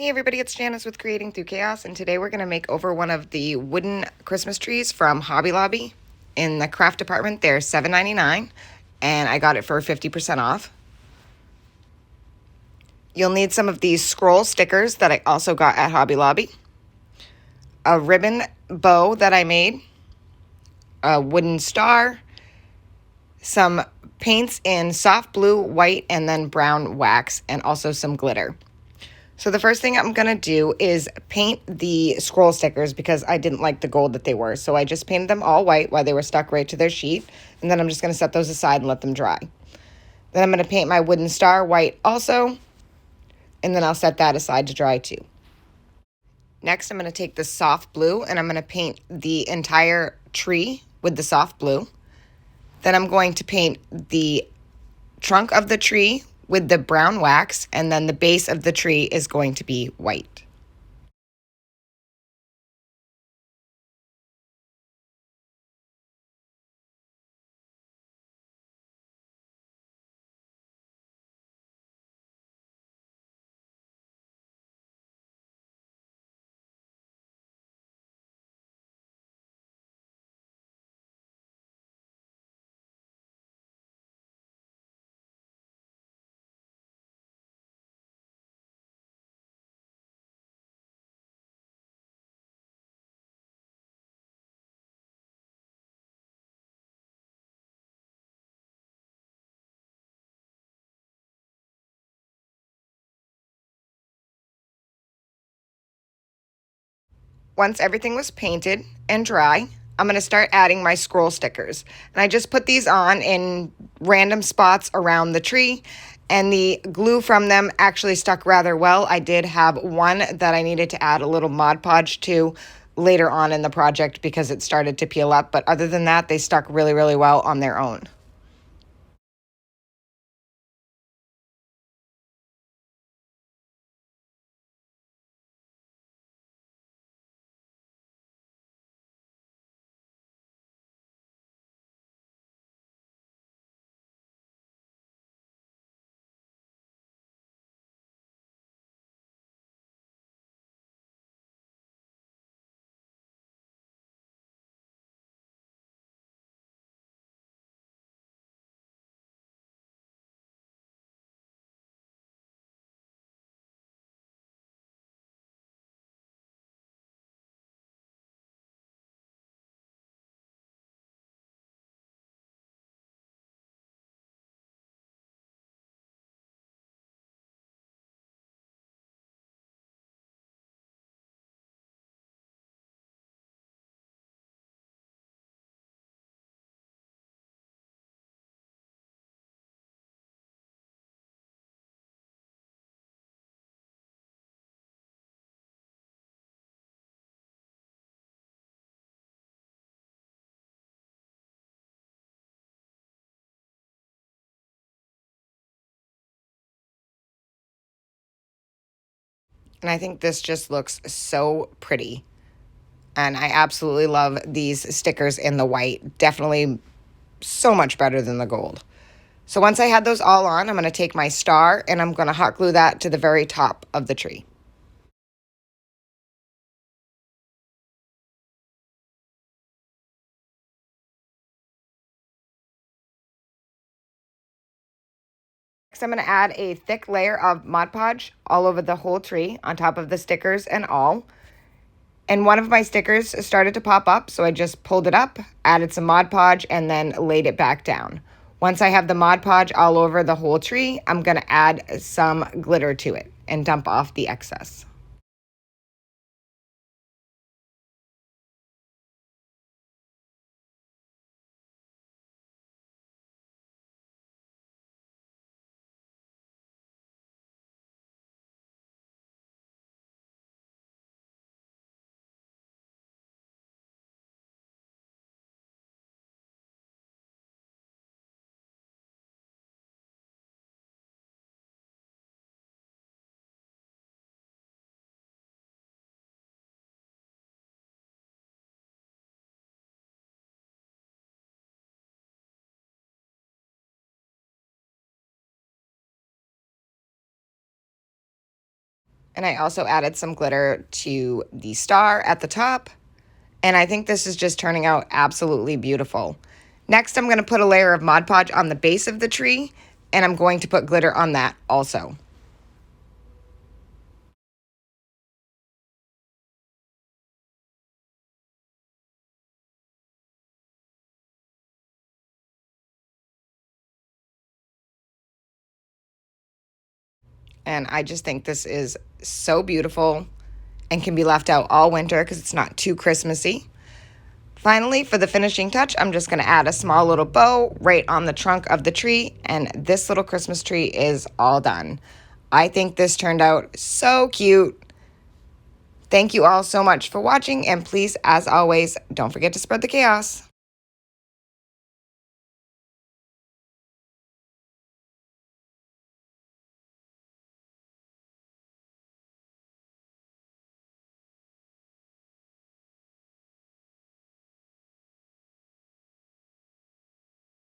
Hey everybody, it's Janice with Creating Through Chaos, and today we're going to make over one of the wooden Christmas trees from Hobby Lobby. In the craft department, they're $7.99, and I got it for 50% off. You'll need some of these scroll stickers that I also got at Hobby Lobby, a ribbon bow that I made, a wooden star, some paints in soft blue, white, and then brown wax, and also some glitter. So the first thing I'm going to do is paint the scroll stickers because I didn't like the gold that they were. So I just painted them all white while they were stuck right to their sheet. And then I'm just going to set those aside and let them dry. Then I'm going to paint my wooden star white also. And then I'll set that aside to dry too. Next, I'm going to take the soft blue and I'm going to paint the entire tree with the soft blue. Then I'm going to paint the trunk of the tree with the brown wax, and then the base of the tree is going to be white. Once everything was painted and dry, I'm going to start adding my scroll stickers. And I just put these on in random spots around the tree, and the glue from them actually stuck rather well. I did have one that I needed to add a little Mod Podge to later on in the project because it started to peel up, but other than that, they stuck really, really well on their own. And I think this just looks so pretty. And I absolutely love these stickers in the white. Definitely so much better than the gold. So once I had those all on, I'm going to take my star and I'm going to hot glue that to the very top of the tree. Next, I'm going to add a thick layer of Mod Podge all over the whole tree on top of the stickers and all. And one of my stickers started to pop up, so I just pulled it up, added some Mod Podge, and then laid it back down. Once I have the Mod Podge all over the whole tree, I'm going to add some glitter to it and dump off the excess. And I also added some glitter to the star at the top. And I think this is just turning out absolutely beautiful. Next, I'm going to put a layer of Mod Podge on the base of the tree, and I'm going to put glitter on that also. And I just think this is so beautiful and can be left out all winter because it's not too Christmassy. Finally, for the finishing touch, I'm just going to add a small little bow right on the trunk of the tree, and this little Christmas tree is all done. I think this turned out so cute. Thank you all so much for watching, and please, as always, don't forget to spread the chaos.